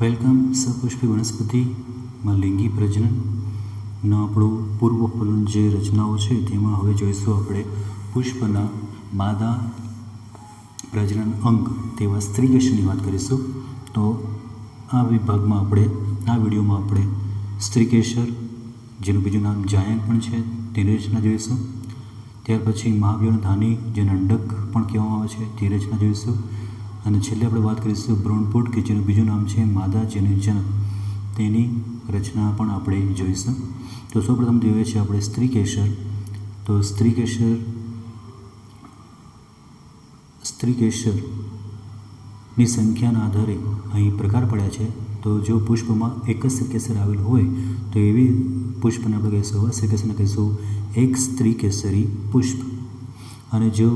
Welcome. સપુષ્પી વનસ્પતિમાં લિંગી પ્રજનનનો આપણું પૂર્વફલન જે રચનાઓ છે તેમાં હવે જોઈશું આપણે પુષ્પના માદા પ્રજનન અંગ તેવા સ્ત્રીકેસરની વાત કરીશું. તો આ વિભાગમાં આ વિડીયોમાં આપણે સ્ત્રીકેસર, જેનું બીજું નામ જાયન્ટ પણ છે, તેની રચના જોઈશું. ત્યાર પછી મહાવ્યવધાની, જેને અંડક પણ કહેવામાં આવે છે, તે રચના જોઈશું. અને છેલ્લે આપણે વાત કરીશું ભ્રૂણપોટ, કે જેનું બીજું નામ છે માદા જનનજનક, તેની રચના પણ આપણે જોઈશું. તો સૌપ્રથમ જોઈએ છીએ આપણે સ્ત્રીકેસર. તો સ્ત્રીકેસરની સંખ્યાના આધારે અહીં પ્રકાર પડ્યા છે. તો જો પુષ્પમાં એક જ સ્ત્રીકેસર આવેલ હોય તો એવી પુષ્પને આપણે કહીશું, સ્ત્રીકેસરને કહીશું એક સ્ત્રીકેસરી પુષ્પ. અને જો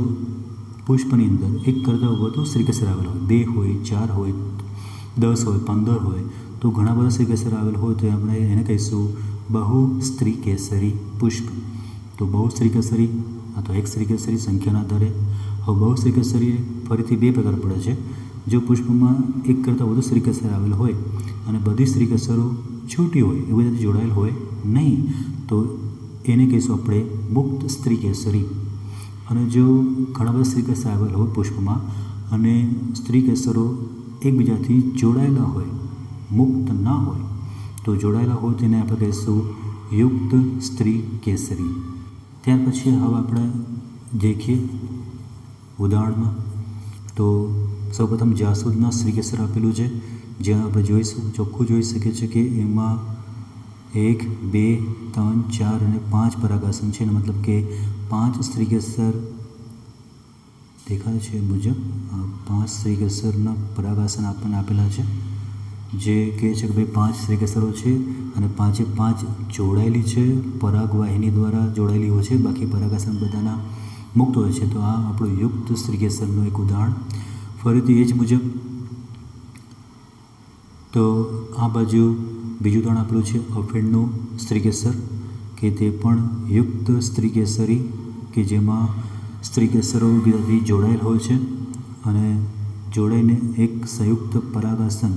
પુષ્પની અંદર એક કરતાં વધુ સ્ત્રીકેસર આવેલ હોય, 2 હોય, 4 હોય, 10 હોય, 15 હોય, તો ઘણા બધા સ્ત્રીકેસર આવેલ હોય તો આપણે એને કહીશું બહુ સ્ત્રીકેસરી પુષ્પ. તો બહુ સ્ત્રીકેસરી અથવા એક સ્ત્રીકેસરી સંખ્યાના આધારે. હવે બહુ સ્ત્રીકેસરી ફરીથી 2 પ્રકાર પડે છે. જો પુષ્પમાં એક કરતાં વધુ સ્ત્રીકેસર આવેલ હોય અને બધી સ્ત્રીકેસરો છૂટી હોય, એ બધાથી જોડાયેલ હોય નહીં, તો એને કહીશું આપણે મુક્ત સ્ત્રીકેસરી. અને જો ઘણા બધા સ્ત્રીકેસર આવેલ હોય પુષ્પમાં અને સ્ત્રીકેસરો એકબીજાથી જોડાયેલા હોય, મુક્ત ના હોય, તો જોડાયેલા હોય તેને આપણે કહીશું યુક્ત સ્ત્રીકેસરી. ત્યાર પછી હવે આપણે દેખીએ ઉદાહરણમાં. તો સૌપ્રથમ જાસૂદના સ્ત્રીકેસર આપેલું છે, જ્યાં આપણે જોઈશું, ચોખ્ખું જોઈ શકીએ છીએ કે એમાં 1, 2, 3, 4 અને 5 પરાગાસન છે. મતલબ કે 5 સ્ત્રીકેસર દેખાય છે મુજબ 5 સ્ત્રીકેસરના પરાગાસન આપણને આપેલા છે, જે કહે છે કે ભાઈ 5 સ્ત્રીકેસરો છે અને 5 જોડાયેલી છે, પરાગવાહિની દ્વારા જોડાયેલી હોય છે, બાકી પરાગાસન બધાના મુક્ત હોય છે. તો આ આપણું યુક્ત સ્ત્રીકેસરનું એક ઉદાહરણ. ફરીથી એ જ મુજબ તો આ બાજુ બીજું ઉદાહરણ આપેલું છે અફીણનું સ્ત્રીકેસર, કે તે પણ યુક્ત સ્ત્રીકેસરી, કે જેમાં સ્ત્રીકેસરો એકબીજાથી જોડાયેલ હોય છે અને જોડાઈને એક સંયુક્ત પરાગાસન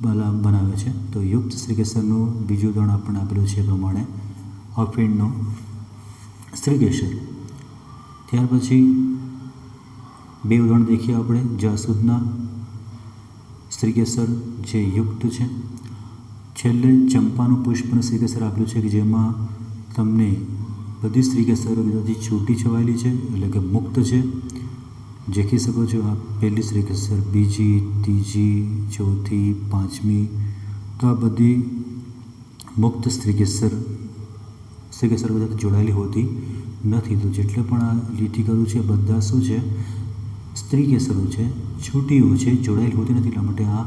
બનાવે છે. તો યુક્ત સ્ત્રીકેસરનું બીજું ઉદાહરણ આપણને આપેલું છે એ પ્રમાણે અફીણનું સ્ત્રીકેસર. ત્યાર પછી 2 ઉદાહરણ દેખીએ આપણે જાસૂદના સ્ત્રીકેસર, જે યુક્ત છે. છેલ્લે ચંપાનું પુષ્પનું સ્ત્રીકેસર આપેલું છે, કે જેમાં તમને બધી સ્ત્રીકેસરો બીજાથી છૂટી છવાયેલી છે, એટલે કે મુક્ત છે. દેખી શકો છો આ પહેલી સ્ત્રીકેસર, બીજી, ત્રીજી, ચોથી, 5મી. તો આ બધી મુક્ત સ્ત્રીકેસર બધાથી જોડાયેલી હોતી નથી. તો જેટલે પણ આ લીટી કરું છે બધા શું છે, સ્ત્રીકેસરો છે, છૂટીઓ છે, જોડાયેલી હોતી નથી. એટલા માટે આ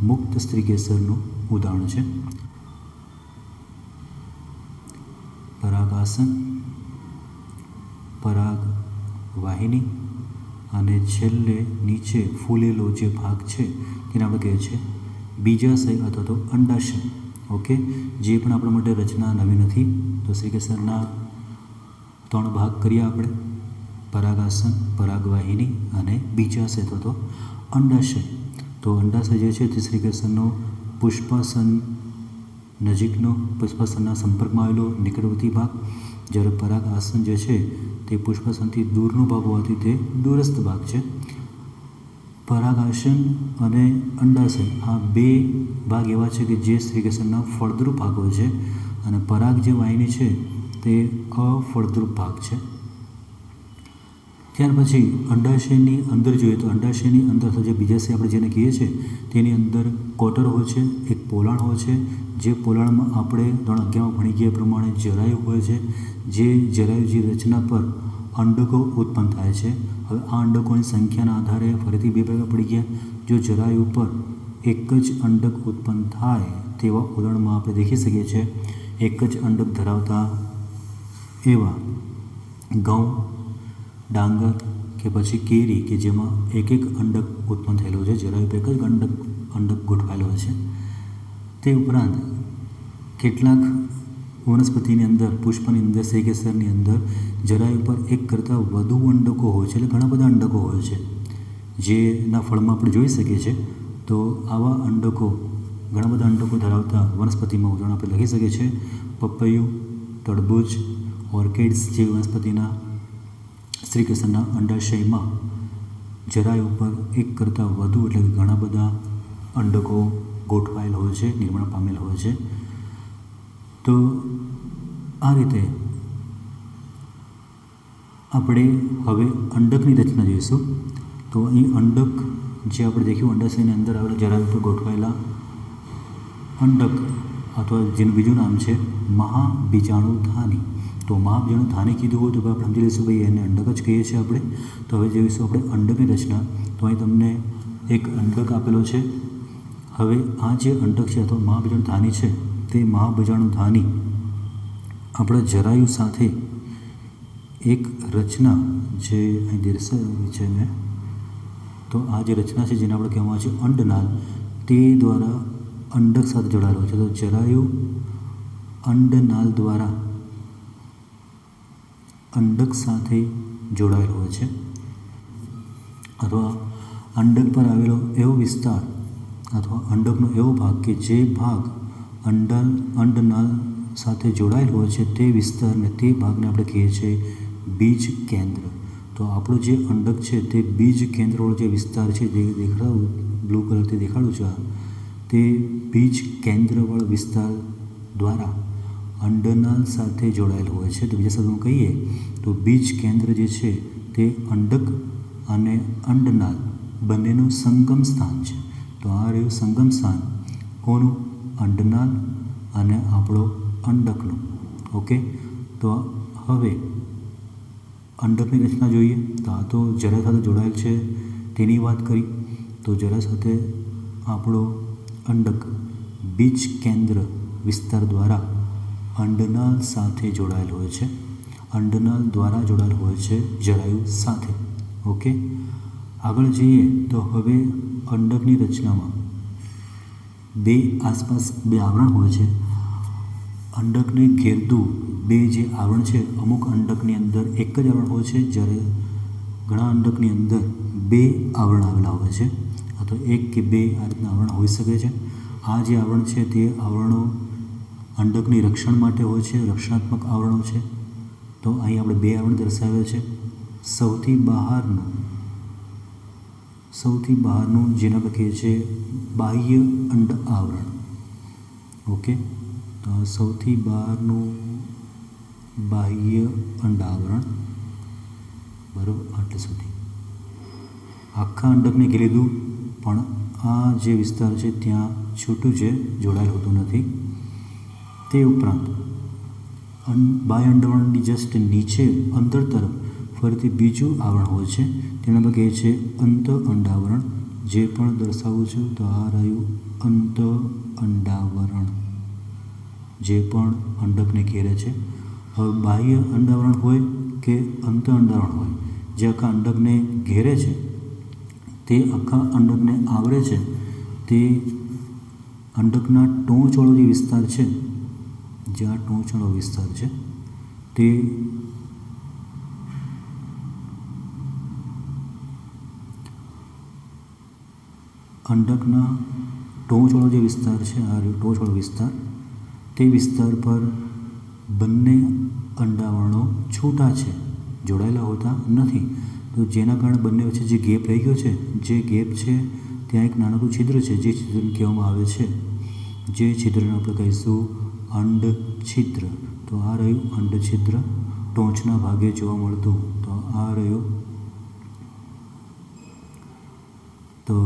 મુક્ત સ્ત્રીકેસરનું ઉદાહરણ છે. પરાગાસન, પરાગવાહિની અને છેલ્લે નીચે ફૂલેલો જે ભાગ છે તેને આપણે કહીએ છીએ બીજાશય અથવા તો અંડાશય. ઓકે, જે પણ આપણા માટે રચના નવી નથી. તો સ્ત્રીકેસરના 3 ભાગ કરીએ આપણે: પરાગાસન, પરાગવાહિની અને બીજાશય અથવા તો અંડાશય. તો અંડાશય જે છે તે સ્ત્રીકેસરનો પુષ્પાસન નજીકનો, પુષ્પાસનના સંપર્કમાં આવેલો નિકટવર્તી ભાગ, જ્યારે પરાગાસન જે છે તે પુષ્પાસનથી દૂરનો ભાગ હોવાથી તે દૂરસ્થ ભાગ છે. પરાગાસન અને અંડાશય આ 2 ભાગ એવા છે કે જે સ્ત્રીકેસરના ફળદ્રુપ ભાગ હોય છે, અને પરાગ જે વાહિની છે તે અફળદ્રુપ ભાગ છે. ત્યાર પછી અંડાશયની અંદર જોઈએ તો અંડાશયની અંદર અથવા જે બીજાશય આપણે જેને કહીએ છીએ તેની અંદર કોટર હોય છે, એક પોલાણ હોય છે. જે પોલાણમાં આપણે ધોરણ 11માં ભણી ગયા પ્રમાણે જરાયુ હોય છે. જે જરાયુજી રચના પર અંડકો ઉત્પન્ન થાય છે. હવે આ અંડકોની સંખ્યાના આધારે ફરીથી 2 પ્રકાર પડી ગયા. જો જરાયુ પર એક જ અંડક ઉત્પન્ન થાય તેવા ઉદાહરણમાં આપણે દેખી શકીએ છીએ એક જ અંડક ધરાવતા એવા ઘઉં, ડાંગર કે પછી કેરી, કે જેમાં એક અંડક ઉત્પન્ન થયેલું છે, જરાયુ પર એક જ અંડક ગોઠવાયેલો હોય છે. તે ઉપરાંત કેટલાક વનસ્પતિની અંદર, પુષ્પની અંદર, સ્ત્રીકેસરની અંદર જરાયુ પર એક કરતાં વધુ અંડકો હોય છે, એટલે ઘણા બધા અંડકો હોય છે, જેના ફળમાં આપણે જોઈ શકીએ છીએ. તો આવા અંડકો ઘણા બધા અંડકો ધરાવતા વનસ્પતિમાં ઉદાહરણ આપણે લખી શકીએ છીએ પપૈયું, તરબૂચ, ઓર્કિડ્સ જેવી વનસ્પતિના શ્રીકૃષ્ણના અંડાશયમાં જરાય ઉપર એક કરતાં વધુ એટલે કે ઘણા બધા અંડકો ગોઠવાયેલ હોય છે, નિર્માણ પામેલ હોય છે. તો આ રીતે આપણે હવે અંડકની રચના જોઈશું. તો અહીં અંડક જે આપણે દેખ્યું અંડાશયની અંદર આવેલા જરાય ઉપર ગોઠવાયેલા અંડક અથવા જેનું બીજું નામ છે મહાબીજાણુધાની. તો મહાબીજાણુધાની કીધું હોય તો આપણે સમજી લઈશું ભાઈ એને અંડક જ કહીએ છીએ આપણે. તો હવે જોઈશું આપણે અંડકની રચના. તો અહીં તમને એક અંડક આપેલો છે. હવે આ જે અંડક છે અથવા મહાબીજાણુધાની છે તે મહાબીજાણુધાની આપણા જરાયુ સાથે એક રચના જે અહીં દર્શાવી છે મેં, તો આ જે રચના છે જેને આપણે કહેવામાં આવે છે અંડનાલ, તે દ્વારા અંડક સાથે જોડાયેલો છે. તો જરાયુ અંડનાલ દ્વારા અંડક સાથે જોડાયેલો હોય છે અથવા અંડક પર આવેલો એવો વિસ્તાર અથવા અંડકનો એવો ભાગ કે જે ભાગ અંડનાલ સાથે જોડાયેલો હોય છે તે વિસ્તારને તે ભાગને આપણે કહીએ છીએ બીજ કેન્દ્ર. તો આપણું જે અંડક છે તે બીજ કેન્દ્રવાળો જે વિસ્તાર છે જે દેખાડું બ્લુ કલરથી દેખાડું છે તે બીજ કેન્દ્રવાળો વિસ્તાર દ્વારા અંડનાલ સાથે જોડાયેલો હોય છે. તો બીજા શબ્દોમાં કહીએ તો બીજ કેન્દ્ર જે છે તે અંડક અને અંડનાલ બંનેનું સંગમ સ્થાન છે. તો આ રહ્યું સંગમ સ્થાન કોનું? અંડનાલ અને આપણો અંડકનું. ઓકે, તો હવે અંડકની રચના જોઈએ. તો આ તો જરાય સાથે જોડાયેલ છે તેની વાત કરી. તો જરાય સાથે આપણો અંડક બીજ કેન્દ્ર વિસ્તાર દ્વારા અંડનાલ સાથે જોડાયેલ હોય છે. અંડનાલ દ્વારા જોડાયેલ હોય છે જરાયુ સાથે. ઓકે, આગળ જઈએ તો હવે અંડકની રચનામાં બે આસપાસ બે આવરણ હોય છે. અંડકને ઘેરતું બે જે આવરણ છે, અમુક અંડકની અંદર એક જ આવરણ હોય છે, જ્યારે ઘણા અંડકની અંદર બે આવરણ આવેલા હોય છે અથવા એક કે બે આ રીતના આવરણ હોઈ શકે છે. આ જે આવરણ છે તે આવરણો અંડકની રક્ષણ માટે હોય છે, રક્ષણાત્મક આવરણો છે. તો અહીં આપણે બે આવરણ દર્શાવ્યા છે. સૌથી બહારનું જેને આપણે કહીએ છીએ બાહ્ય અંડ આવરણ. ઓકે, તો સૌથી બહારનું બાહ્ય અંડ આવરણ, બરાબર, આટલે સુધી આખા અંડકને ઘેરી લીધું, પણ આ જે વિસ્તાર છે ત્યાં છૂટું છે, જોડાયેલ હોતું નથી. તે ઉપરાંત બાહ્ય અંડાવરણની જસ્ટ નીચે અંતર તરફ ફરીથી બીજું આવરણ હોય છે, તેના આપણે કહીએ છીએ અંત અંડાવરણ. જે પણ દર્શાવું છું તો આ રહ્યું અંત અંડાવરણ જે પણ અંડકને ઘેરે છે. હવે બાહ્ય અંડાવરણ હોય કે અંત અંડાવરણ હોય, જે આખા અંડકને ઘેરે છે તે આખા અંડકને આવરે છે, તે અંડકના ટોચવાળો જે વિસ્તાર છે, જે આ ટોચવાળો વિસ્તાર છે તે અંડકના ટોચવાળો જે વિસ્તાર છે, આ ટોચવાળો વિસ્તાર, તે વિસ્તાર પર બંને અંડાવરણો છૂટા છે, જોડાયેલા હોતા નથી. તો જેના કારણે બંને વચ્ચે જે ગેપ રહી ગયો છે, જે ગેપ છે ત્યાં એક નાનકડું છિદ્ર છે, જે છિદ્રને કહેવામાં આવે છે, જે છિદ્રને આપણે કહીશું અંડ છિદ્ર. તો આ રહ્યું અંડ છિદ્ર ટોચના ભાગે જોવા મળતું. તો આ રહ્યું તો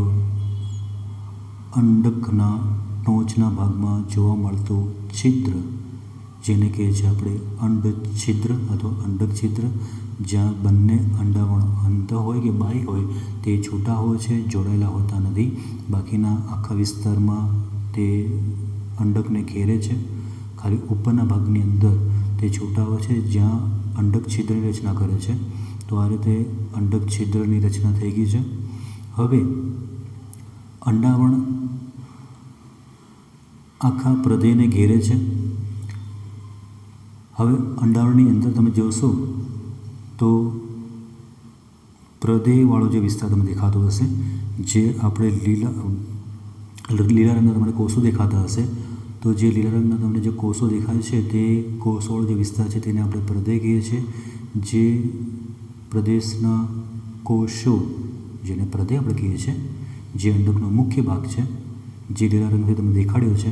અંડકના ટોચના ભાગમાં જોવા મળતું છિદ્ર, જેને કહે છે આપણે અંડ છિદ્ર અથવા અંડક છિદ્ર, જ્યાં બંને અંડાવરણ અંત હોય કે બાહ્ય હોય તે છૂટા હોય છે, જોડાયેલા હોતા નથી. બાકીના આખા વિસ્તારમાં તે અંડકને ઘેરે છે. ખાલી ઉપરના ભાગની અંદર તે છૂટા હોય છે, જ્યાં અંડક છિદ્રની રચના કરે છે. તો આ રીતે અંડક છિદ્રની રચના થઈ ગઈ છે. હવે અંડાવરણ આખા પ્રદેયને ઘેરે છે. હવે અંડાવરણની અંદર તમે જોશો તો પ્રદેયવાળો જે વિસ્તાર તમને દેખાતો હશે, જે આપણે લીલા રંગના તમને કોષો દેખાતા હશે, તો જે લીલા રંગના તમને જે કોષો દેખાય છે તે કોષવાળો જે વિસ્તાર છે તેને આપણે પ્રદેહ કહીએ છીએ. જે પ્રદેશના કોષો, જેને પ્રદેહ આપણે કહીએ છીએ, જે અંડકનો મુખ્ય ભાગ છે, જે લીલા રંગથી તમને દેખાડ્યો છે,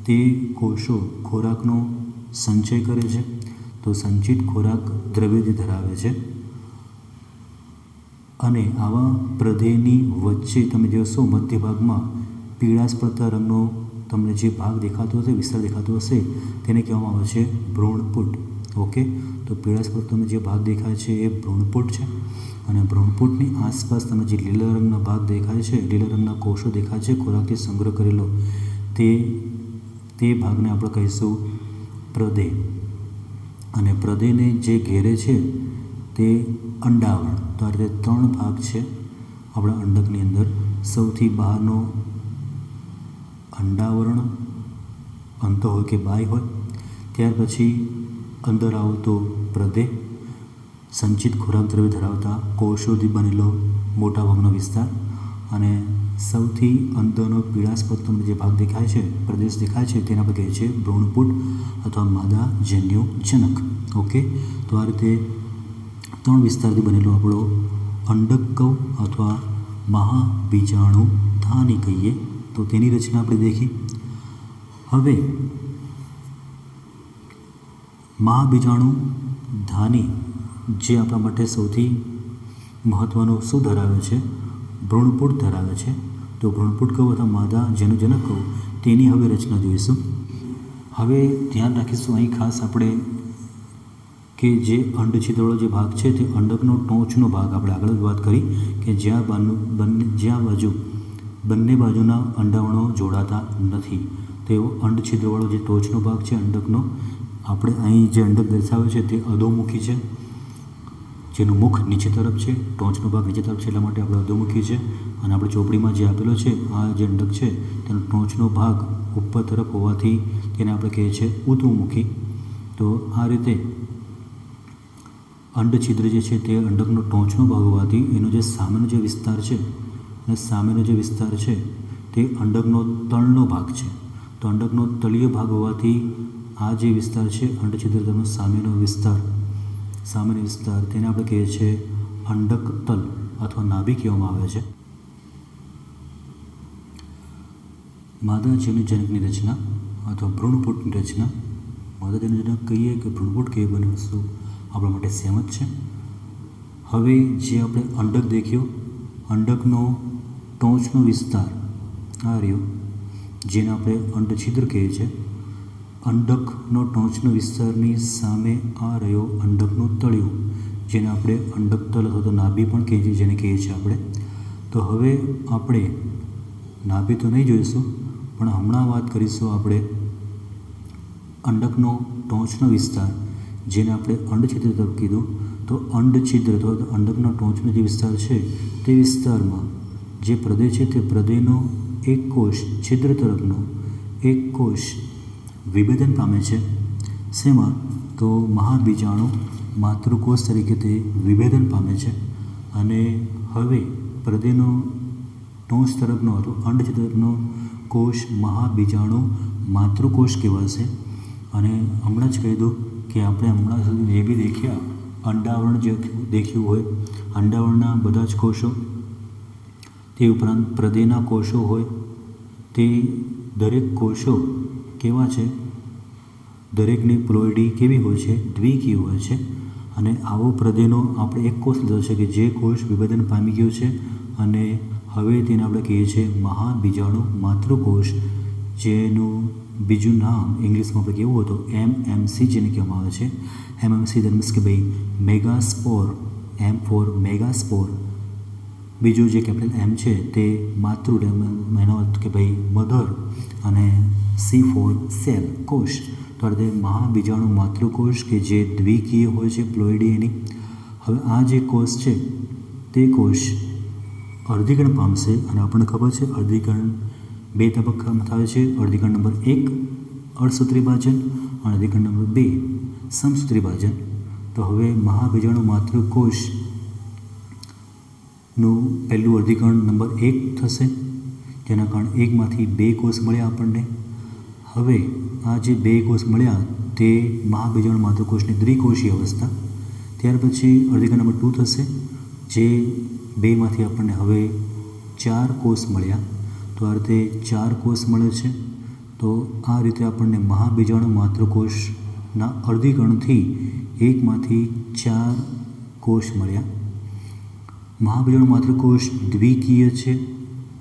તે કોષો ખોરાકનો સંચય કરે છે. તો સંચિત ખોરાક દ્રવ્ય ધરાવે છે અને આવા પ્રદેહની વચ્ચે તમે જોશો મધ્ય ભાગમાં પીળાશ પડતા રંગનો તમને જે ભાગ દેખાતો હશે, વિસ્તાર દેખાતો હશે, તેને કહેવામાં આવે છે ભ્રૂણપુટ. ઓકે, તો પીળાશ પર તમને જે ભાગ દેખાય છે એ ભ્રૂણપુટ છે. અને ભ્રૂણપુટની આસપાસ તમને જે લીલા રંગના ભાગ દેખાય છે, લીલા રંગના કોષો દેખાય છે ખોરાકથી સંગ્રહ કરેલો, તે ભાગને આપણે કહીશું પ્રદેહ. અને પ્રદેહને જે ઘેરે છે તે અંડાવરણ. તો આ રીતે 3 ભાગ છે આપણા અંડકની અંદર. સૌથી બહારનો અંડાવરણ, અંત હોય કે બાય હોય, ત્યાર પછી અંદર આવતો પ્રદેહ, સંચિત ખોરાક દ્રવ્ય ધરાવતા કોષોથી બનેલો મોટાભાગનો વિસ્તાર, અને સૌથી અંદરનો પીળાશ પર તમને જે ભાગ દેખાય છે, પ્રદેશ દેખાય છે, તેના પર કહે છે ભ્રૂણપુટ અથવા માદાજન્યુ જનક. ઓકે, તો આ રીતે 3 વિસ્તારથી બનેલો આપણો અંડકકવ અથવા મહાબીજાણુ ધાની કહીએ, તો તેની રચના આપણે દેખી. હવે મહાબીજાણુ ધાની જે આપણા માટે સૌથી મહત્ત્વનું શું ધરાવે છે? ભ્રૂણપુટ ધરાવે છે. તો ભ્રૂણપુટ કવ અથવા માદાજન્યુ જનક કવ, તેની હવે રચના જોઈશું. હવે ધ્યાન રાખીશું અહીં ખાસ આપણે કે જે અંડછિદ્રવાળો જે ભાગ છે તે અંડકનો ટોચનો ભાગ. આપણે આગળ જ વાત કરી કે જ્યાં બંને બાજુના અંડાવરણો જોડાતા નથી, તેવો અંડછિદ્રવાળો જે ટોચનો ભાગ છે અંડકનો, આપણે અહીં જે અંડક દર્શાવે છે તે અધોમુખી છે, જેનું મુખ નીચે તરફ છે, ટોચનો ભાગ નીચે તરફ છે, એટલા માટે આપણે અધોમુખી છે. અને આપણે ચોપડીમાં જે આપેલો છે આ જે અંડક છે તેનો ટોચનો ભાગ ઉપર તરફ હોવાથી તેને આપણે કહીએ છીએ ઉર્ધ્વમુખી. તો આ રીતે અંડછિદ્ર જે છે તે અંડકનો ટોચનો ભાગ હોવાથી એનો જે સામેનો જે વિસ્તાર છે, તે અંડકનો તળનો ભાગ છે. તો અંડકનો તળિયો ભાગ હોવાથી આ જે વિસ્તાર છે અંડછિદ્રનો સામેનો વિસ્તાર, તેને આપણે કહીએ છીએ અંડક તલ અથવા નાભી કહેવામાં આવે છે. માદાજન્યુ જનકની રચના અથવા ભ્રૂણપુટની રચના. માદાજન્યુ જનક કહીએ કે ભ્રૂણપુટ કહીએ, બંને વસ્તુ આપણા માટે સેમ જ છે. હવે જે આપણે અંડક દેખ્યો, અંડકનો ટોચનો વિસ્તાર આ રહ્યો, જેને આપણે અંડછિદ્ર કહીએ છીએ. અંડકનો ટોચનો વિસ્તારની સામે આ રહ્યો અંડકનું તળિયું, જેને આપણે અંડકતલ અથવા તો નાભી પણ કહીએ છીએ, જેને કહીએ છીએ આપણે. તો હવે આપણે નાભી તો નહીં જોઈશું, પણ હમણાં વાત કરીશું આપણે અંડકનો ટોચનો વિસ્તાર, જેને આપણે અંડછિદ્ર તરફ કીધું. તો અંડછિદ્ર અથવા અંડકનો ટોચનો જે વિસ્તાર છે તે વિસ્તારમાં જે પ્રદેહ છે તે પ્રદેહનો એક કોષ, છિદ્ર તરફનો એક કોષ વિભેદન પામે છે. શેમાં? તો મહાબીજાણુ માતૃકોષ તરીકે તે વિભેદન પામે છે. અને હવે પ્રદેહનો ટોચ તરફનો હતો અંડછિદ્ર તરફનો કોષ મહાબીજાણુ માતૃકોષ કહેવાશે. અને હમણાં જ કહી દઉં કે આપણે હમણાં સુધી જે બી દેખ્યા અંડાવરણ જે દેખ્યું હોય, અંડાવરણના બધા જ કોષો, તે ઉપરાંત પ્રદેહના કોષો હોય, તે દરેક કોષો કેવા છે? દરેકની પ્લોઇડી કેવી હોય છે? દ્વિકીય હોય છે. અને આવો પ્રદેહનો આપણે એક કોષ લીધો છે કે જે કોષ વિભેદન પામી ગયો છે, અને હવે તેને આપણે કહીએ છીએ મહાબીજાણુ માતૃકોષ, જેનું બીજું નામ ઇંગ્લિશમાં આપણે કેવું હતું? MMC, જેને કહેવામાં આવે છે. MMC that means કે ભાઈ મેગાસ્પોર, M for મેગાસ્પોર. બીજું જે કેપિટલ M છે તે માતૃ, એનો અર્થ કે ભાઈ મધર, અને C for સેલ, કોષ. તો આ રીતે મહાબીજાણુ માતૃકોષ કે જે દ્વિકીય હોય છે, પ્લોઇડી એની. હવે આ જે કોષ છે તે કોષ અર્ધીકરણ પામશે, અને આપણને ખબર છે અર્ધીકરણ 2 તબક્કામાં થાય છે. અર્ધીકરણ નંબર 1 અર્ધસૂત્રી ભાજન અને અર્ધીકરણ નંબર 2 સમસૂત્રી ભાજન. તો હવે મહાબીજાણુ માતૃકોષનું પહેલું અર્ધીકરણ નંબર 1 થશે, જેના કારણે એકમાંથી બે કોષ મળ્યા આપણને. હવે આ જે બે કોષ મળ્યા તે મહાબીજાણુ માતૃકોષની દ્વિકોષીય અવસ્થા. ત્યાર પછી અર્ધીકરણ નંબર 2 થશે, જે બેમાંથી આપણને હવે 4 કોષ મળ્યા. તો આ રીતે 4 કોષ મળે છે. તો આ રીતે આપણને મહાબીજાણુ માતૃકોષના અર્ધીકરણથી એકમાંથી 4 કોષ મળ્યા. મહાબીજાણુ માતૃકોષ દ્વિકીય છે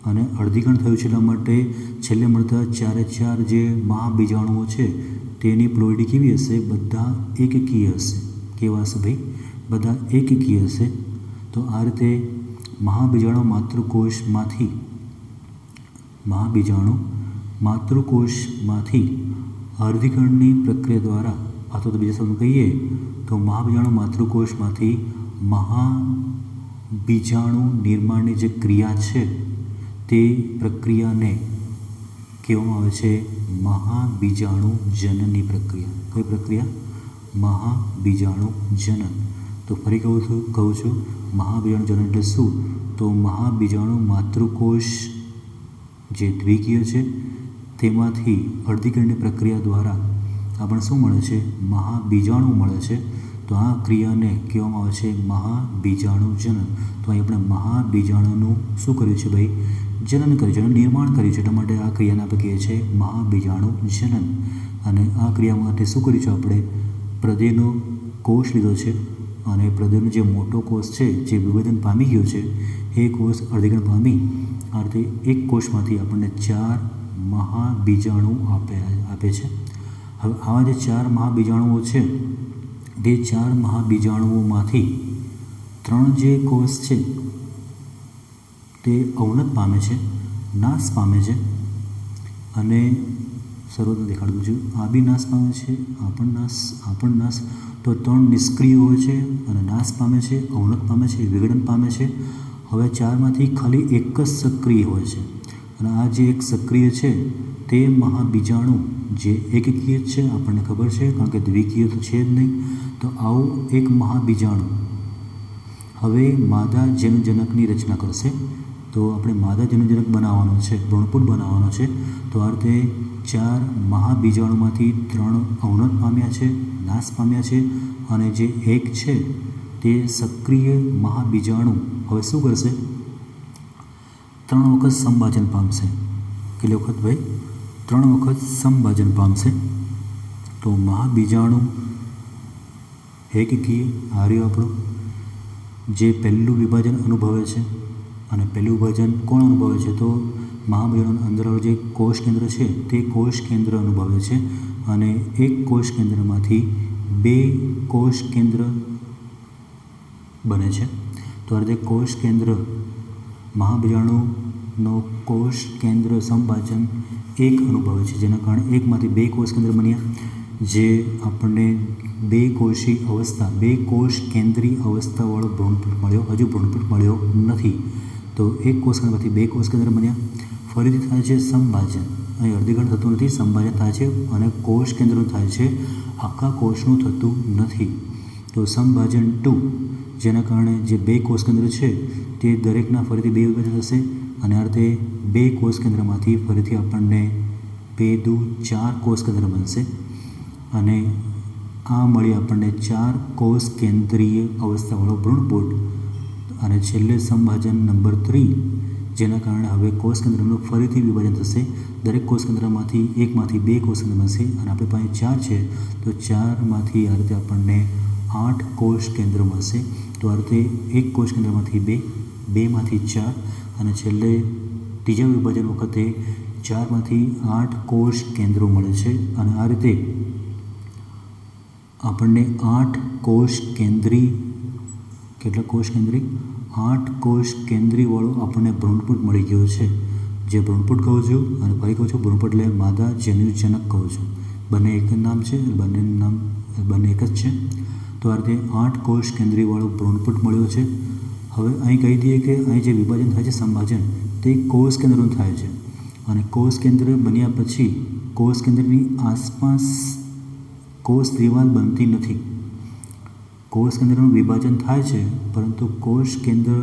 અને અર્ધીકરણ થયું છે, એટલા માટે છેલ્લે મળતા 4 જે મહાબીજાણુઓ છે તેની પ્લોઇડી કેવી હશે? બધા એકકીય હશે. કેવા હશે ભાઈ? બધા એકકીય હશે. તો આ રીતે મહાબીજાણુ માતૃકોષમાંથી અર્ધીકરણની પ્રક્રિયા દ્વારા, અથવા તો બીજા શબ્દમાં કહીએ તો મહાબીજાણુ માતૃકોષમાંથી મહાબીજાણુ નિર્માણની જે ક્રિયા છે તે પ્રક્રિયાને કહેવામાં આવે છે મહાબીજાણુ જનનની પ્રક્રિયા. કઈ પ્રક્રિયા? મહાબીજાણુ જનન. તો ફરી કહું છું મહાબીજાણુ જનન એટલે શું? તો મહાબીજાણુ માતૃકોષ જે દ્વિકીય છે તેમાંથી અર્ધીકરણની પ્રક્રિયા દ્વારા આપણને શું મળે છે? મહાબીજાણુ મળે છે. તો આ ક્રિયાને કહેવામાં આવે છે મહાબીજાણુ જનન. તો અહીં આપણે મહાબીજાણુનું શું કર્યું છે ભાઈ? જનન કર્યું છે, નિર્માણ કર્યું છે. એટલા માટે આ ક્રિયાને આપણે કહીએ છીએ મહાબીજાણુ જનન. અને આ ક્રિયા માટે શું કર્યું છે? આપણે પ્રદેહનો કોષ લીધો છે અને પ્રદેહનો જે મોટો કોષ છે જે વિભાજન પામી ગયો છે એ કોષ અર્ધીકરણ પામી આ રીતે એક કોષમાંથી આપણને 4 મહાબીજાણુ આપે છે. હવે આવા જે 4 મહાબીજાણુઓ છે તે 4 મહાબીજાણુઓમાંથી 3 જે કોષ છે તે અવનત પામે છે, નાશ પામે છે. અને શરૂઆતમાં દેખાડું છું, આ બી નાશ પામે છે, આ પણ નાશ. તો 3 નિષ્ક્રિય હોય છે અને નાશ પામે છે, અવનત પામે છે, વિઘટન પામે છે. હવે 4માંથી ખાલી એક જ સક્રિય હોય છે. અને આ જે એક સક્રિય છે તે મહાબીજાણુ જે એકકીય છે આપણને ખબર છે, કારણ કે દ્વિકીય તો છે જ નહીં. તો આવું એક મહાબીજાણુ હવે માદા જન્મજનકની રચના કરશે. તો આપણે માદા જન્મજનક બનાવવાનો છે, ભ્રૂણપુટ બનાવવાનો છે. તો આ રીતે 4 મહાબીજાણુમાંથી 3 અવનત પામ્યા છે, નાશ પામ્યા છે, અને જે એક છે તે સક્રિય મહાબીજાણુ હવે શું કરશે? 3 વખત સંભાજન પામશે. કેટલી વખત ભાઈ? 3 વખત સંભાજન પામશે. તો મહાબીજાણુ એકકીય આર્ય આપણો જે પહેલું વિભાજન અનુભવે છે. અને પહેલું વિભાજન કોણ અનુભવે છે? તો મહાબીજાણુની અંદર જે કોષ કેન્દ્ર છે તે કોષ કેન્દ્ર અનુભવે છે. અને એક કોષ કેન્દ્રમાંથી 2 કોષ કેન્દ્ર બને છે. તો આ રીતે કોષ કેન્દ્ર મહાબીજાણુનો કોષ કેન્દ્ર સંભાજન 1 અનુભવે છે, જેના કારણે એકમાંથી 2 કોષ કેન્દ્ર બન્યા, જે આપણને 2 કોષી અવસ્થા, 2 કોષ કેન્દ્રી અવસ્થાવાળો ભ્રૂણપુટ મળ્યો. હજુ ભ્રૂણપુટ મળ્યો નથી. તો એક કોષ કેન્દ્રમાંથી 2 કોષ કેન્દ્ર બન્યા. ફરીથી થાય છે સંભાજન. અહીં અર્ધીકરણ થતું નથી, સંભાજન થાય છે અને કોષ કેન્દ્રનું થાય છે, આખા કોષનું થતું નથી. તો સંભાજન 2, જેના કારણે જે 2 કોષ કેન્દ્ર છે તે દરેકના ફરીથી 2 વિભાજન થશે. અને આ રીતે 2 કોષ કેન્દ્રમાંથી ફરીથી આપણને 2 દુ 4 કોષ કેન્દ્ર બનશે. અને આ મળી આપણને 4 કોષ કેન્દ્રીય અવસ્થાવાળો ભ્રૂણપુટ. અને છેલ્લે સંભાજન નંબર 3, જેના કારણે હવે કોષ કેન્દ્રનું ફરીથી વિભાજન થશે. દરેક કોષ કેન્દ્રમાંથી એકમાંથી 2 કોષ કેન્દ્ર બનશે. અને આપણી પાસે 4 છે, તો 4માંથી આ રીતે આપણને 8 કોષ કેન્દ્ર મળશે. તો આ રીતે એક કોષ કેન્દ્રમાંથી 2, 2માંથી 4, અને છેલ્લે ત્રીજા વિભાજન વખતે 4માંથી 8 કોષ કેન્દ્રો મળે છે. અને આ રીતે આપણને 8 કોષ કેન્દ્રી, કેટલા કોષ કેન્દ્રી? 8 કોષ કેન્દ્રીવાળો આપણને ભ્રૂણપુટ મળી ગયો છે. જે ભ્રૂણપુટ કહું છું, અને ફરી કહું છું, ભ્રૂણપુટ એટલે માદા જન્યુજનક કહું છું. બંને એક જ નામ છે, બંને એક જ છે. તો આ રીતે 8 કોષ કેન્દ્રીવાળો ભ્રૂણપુટ મળ્યો છે. હવે અહીં કહી દઈએ કે અહીં જે વિભાજન થાય છે સંભાજન, તે કોષ કેન્દ્રનું થાય છે. અને કોષ કેન્દ્ર બન્યા પછી કોષ કેન્દ્રની આસપાસ કોષ દિવાલ બનતી નથી. કોષ કેન્દ્રનું વિભાજન થાય છે, પરંતુ કોષ કેન્દ્ર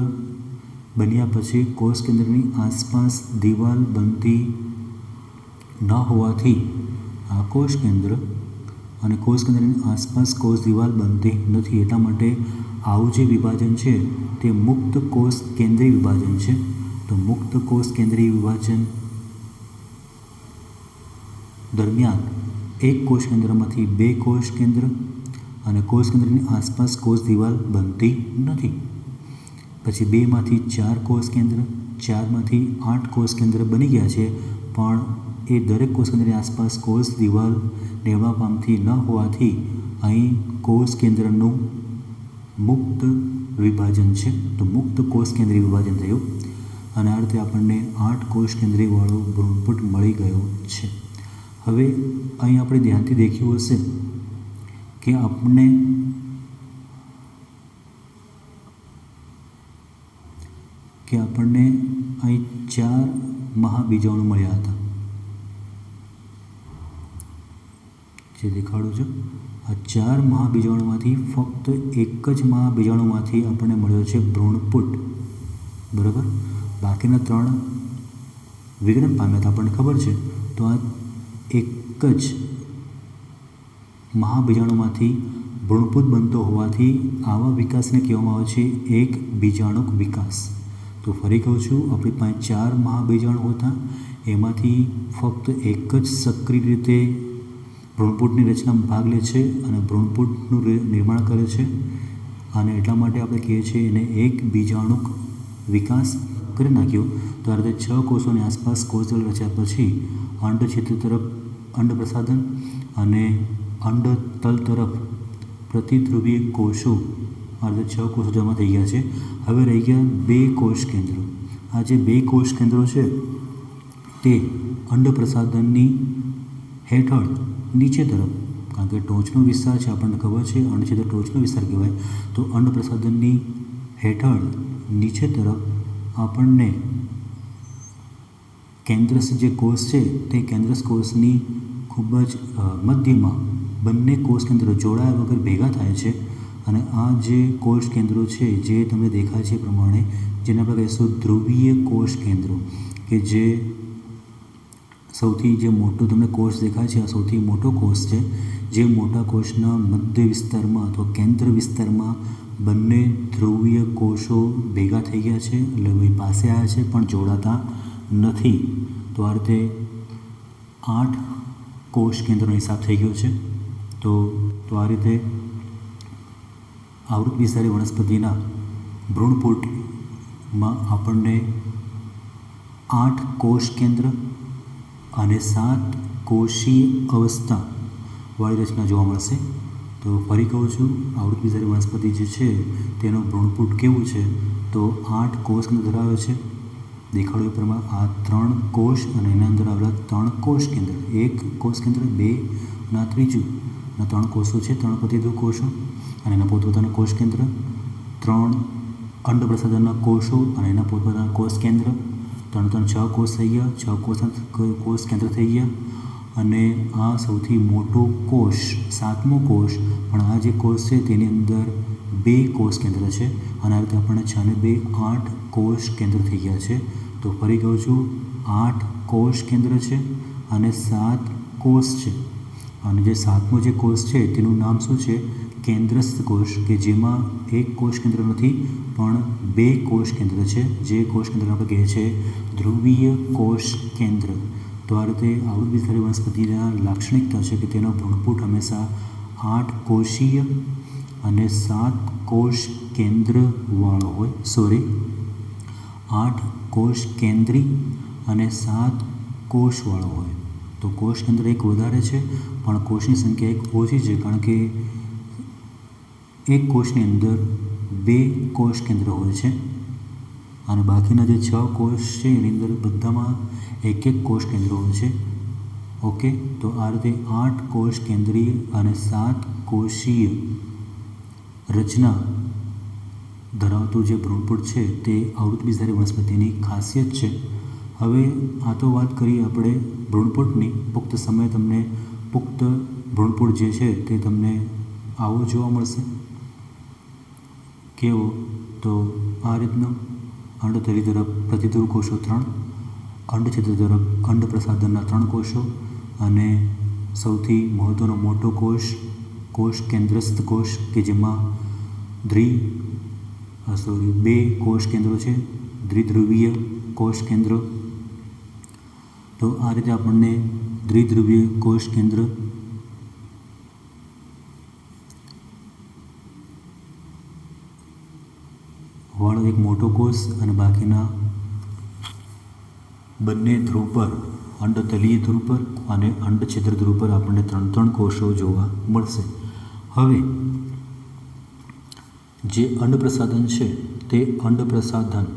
બન્યા પછી કોષ કેન્દ્રની આસપાસ દિવાલ બનતી ન હોવાથી આ કોષ કેન્દ્ર અને કોષ કેન્દ્રની આસપાસ કોષ દિવાલ બનતી નથી. એટલા માટે આવું જે વિભાજન છે તે મુક્ત કોષ કેન્દ્રીય વિભાજન છે. તો મુક્ત કોષ કેન્દ્રીય વિભાજન દરમિયાન એક કોષ કેન્દ્રમાંથી બે કોષ કેન્દ્ર અને કોષ કેન્દ્રની આસપાસ કોષ દિવાલ બનતી નથી. પછી 2માંથી 4 કોષ કેન્દ્ર, 4માંથી 8 કોષ કેન્દ્ર બની ગયા છે, પણ એ દરેક કોષ કેન્દ્રની આસપાસ કોષ દિવાલ નિર્માણ પામતી ન હોવાથી અહીં કોષ કેન્દ્રનું મુક્ત વિભાજન છે. તો મુક્ત કોષ કેન્દ્રીય વિભાજન થયું અને આ રીતે આપણને 8 કોષ કેન્દ્રીયવાળો ભ્રૂણપુટ મળી ગયો છે. હવે અહીં આપણે ધ્યાનથી દેખ્યું હશે કે આપણને અહીં 4 મહાબીજાણુ મળ્યા હતા. જે દેખાડું છું, આ 4 મહાબીજાણુમાંથી ફક્ત એક જ મહાબીજાણુમાંથી આપણને મળ્યો છે ભ્રૂણપુટ. બરાબર, બાકીના 3 વિઘટન પામ્યા હતા, આપણને ખબર છે. તો આ એક જ મહાબીજાણુમાંથી ભ્રૂણપુટ બનતો હોવાથી આવા વિકાસને કહેવામાં આવે છે એક બીજાણુક વિકાસ. તો ફરી કહું છું, આપણી પાસે 4 મહાબીજાણુ હતા, એમાંથી ફક્ત એક જ સક્રિય રીતે ભ્રૂણપુટની રચનામાં ભાગ લે છે અને ભ્રૂણપુટનું નિર્માણ કરે છે, અને એટલા માટે આપણે કહીએ છીએ એને એક બીજાણુક વિકાસ કરી નાખ્યો. તો આ રીતે 6 કોષોની આસપાસ કોષદળ રચ્યા પછી અંડછિદ્ર તરફ અંડપ્રસાધન અને અંડતલ તરફ પ્રતિધ્રુવીય કોષો, આ રીતે 6 કોષો જમા થઈ ગયા છે. હવે રહી ગયા 2 કોષ કેન્દ્રો. આ જે 2 કોષ કેન્દ્રો છે તે અંડપ્રસાધનની હેઠળ નીચે તરફ, કારણ કે ટોચનો વિસ્તાર છે આપણને ખબર છે, અંડછિદ્ર ટોચનો વિસ્તાર કહેવાય. તો અંડપ્રસાધનની હેઠળ નીચે તરફ આપણને કેન્દ્રસ જે કોષ છે તે કેન્દ્રસ કોષની ખૂબ જ મધ્યમાં બંને કોષ કેન્દ્રો જોડાયા વગર ભેગા થાય છે. અને આ જે કોષ કેન્દ્રો છે જે તમને દેખાય છે એ પ્રમાણે, જેને આપણે કહીશું ધ્રુવીય કોષ કેન્દ્રો, કે જે સૌથી જે મોટો તમને કોષ દેખાય છે આ સૌથી મોટો કોષ છે. જે મોટા કોષના મધ્ય વિસ્તારમાં અથવા કેન્દ્ર વિસ્તારમાં બંને ધ્રુવીય કોષો ભેગા થઈ ગયા છે, એટલે પાસે આવ્યા છે પણ જોડાતા નથી. તો આ રીતે 8 કોષ કેન્દ્રનો હિસાબ થઈ ગયો છે. તો આ રીતે આવૃત વિસ્તારી વનસ્પતિના ભ્રૂણપુટમાં આપણને 8 કોષ કેન્દ્ર અને 7 કોષીય અવસ્થાવાળી રચના જોવા મળશે. તો ફરી કહું છું, આવૃત વિસ્તારી વનસ્પતિ જે છે તેનું ભ્રૂણપુટ કેવું છે, તો 8 કોષ કેન્દ્ર ધરાવે છે. દેખાડો એ પ્રમાણે આ 3 કોષ અને એના અંદર આવેલા 3 કોષ કેન્દ્ર, 1 કોષ કેન્દ્ર, 2 અને આ ત્રીજું, અને 3 કોષો છે, 3 પ્રતિધ્રુવ કોષો અને એના પોતપોતાના કોષ કેન્દ્ર, 3 અંડપ્રસાધનના કોષો અને એના પોતપોતાના કોષ કેન્દ્ર, 3 6 કોષ થઈ ગયા, 6 કોષ કેન્દ્ર થઈ ગયા. અને આ સૌથી મોટો કોષ 7મો કોષ, પણ આ જે કોષ છે તેની અંદર 2 કોષ કેન્દ્ર છે, અને આ રીતે આપણને 6 ને 2 8 કોષ કેન્દ્ર થઈ ગયા છે. તો ફરી કહું છું, 8 કોષ કેન્દ્ર છે અને 7 કોષ છે. અને જે 7મો જે કોષ છે તેનું નામ શું છે? કેન્દ્રસ્થ કોષ, કે જેમાં 1 કોષ કેન્દ્ર નથી પણ 2 કોષ કેન્દ્ર છે. જે કોષ કેન્દ્ર આપણે કહીએ છીએ ધ્રુવીય કોષ કેન્દ્ર. તો આ રીતે આવૃત વિસ્તારી વનસ્પતિના લાક્ષણિકતા છે કે તેનો ભ્રૂણપુટ હંમેશા 8 કોષીય અને 7 કોષ કેન્દ્રવાળો હોય. 8 કોષ કેન્દ્રી અને 7 કોષવાળો હોય. તો કોષ કેન્દ્ર એક વધારે છે પણ કોષની સંખ્યા એક ઓછી છે, કારણ કે એક કોષની અંદર 2 કોષ કેન્દ્ર હોય છે અને બાકીના જે 6 કોષ છે એની અંદર બધામાં 1 કોષ કેન્દ્ર હોય છે. ઓકે, તો આ રીતે 8 કોષ કેન્દ્રીય અને 7 કોષીય રચના ધરાવતું જે ભ્રૂણપુટ છે તે આવૃત બીજધારી વનસ્પતિની ખાસિયત છે. હવે આ તો વાત કરીએ આપણે ભ્રૂણપુટની. પુખ્ત સમયે તમને પુખ્ત ભ્રૂણપુટ જે છે તે તમને આવો જોવા મળશે. કેવો? તો આ રીતનો. અંડથલી તરફ પ્રતિધ્રુવ કોષો 3, અંડછિદ્ર તરફ અંડ પ્રસાધનના 3 કોષો અને સૌથી મહત્ત્વનો મોટો કોષ કેન્દ્રસ્થ કોષ કે જેમાં 2 કોષ કેન્દ્રો છે, દ્વિધ્રુવીય કોષ કેન્દ્ર. તો આ રીતે આપણને દ્વિધ્રુવીય કોષ કેન્દ્ર વાળો એક મોટો કોષ અને બાકીના બંને ધ્રુવ પર, અંડતલીય ધ્રુવ પર અને અંડછિદ્ર ધ્રુવ પર આપણને 3 કોષો જોવા મળશે. હવે જે અંડ પ્રસાધન છે તે અંડ પ્રસાધન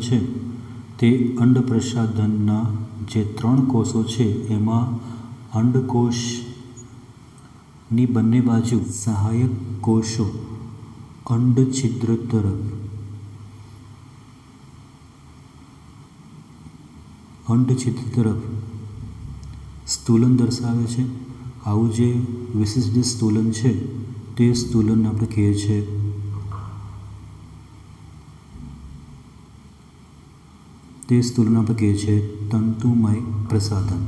છે તે અંડ પ્રસાધનના જે 3 કોષો છે એમાં અંડકોષની બંને બાજુ સહાયક કોષો અંડછિદ્ર તરફ સ્થૂલન દર્શાવે છે. આવું જે વિશિષ્ટ સ્થૂલન છે તે સ્થૂલન આપણે કહીએ છીએ તંતુમય પ્રસાધન.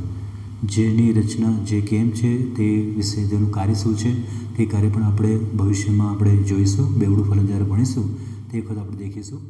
જેની રચના જે કેમ છે તે વિશે તેનું કાર્ય શું છે તે કાર્ય પણ આપણે ભવિષ્યમાં આપણે જોઈશું. બેવડું ફલન જ્યારે ભણીશું તે વખત આપણે દેખીશું.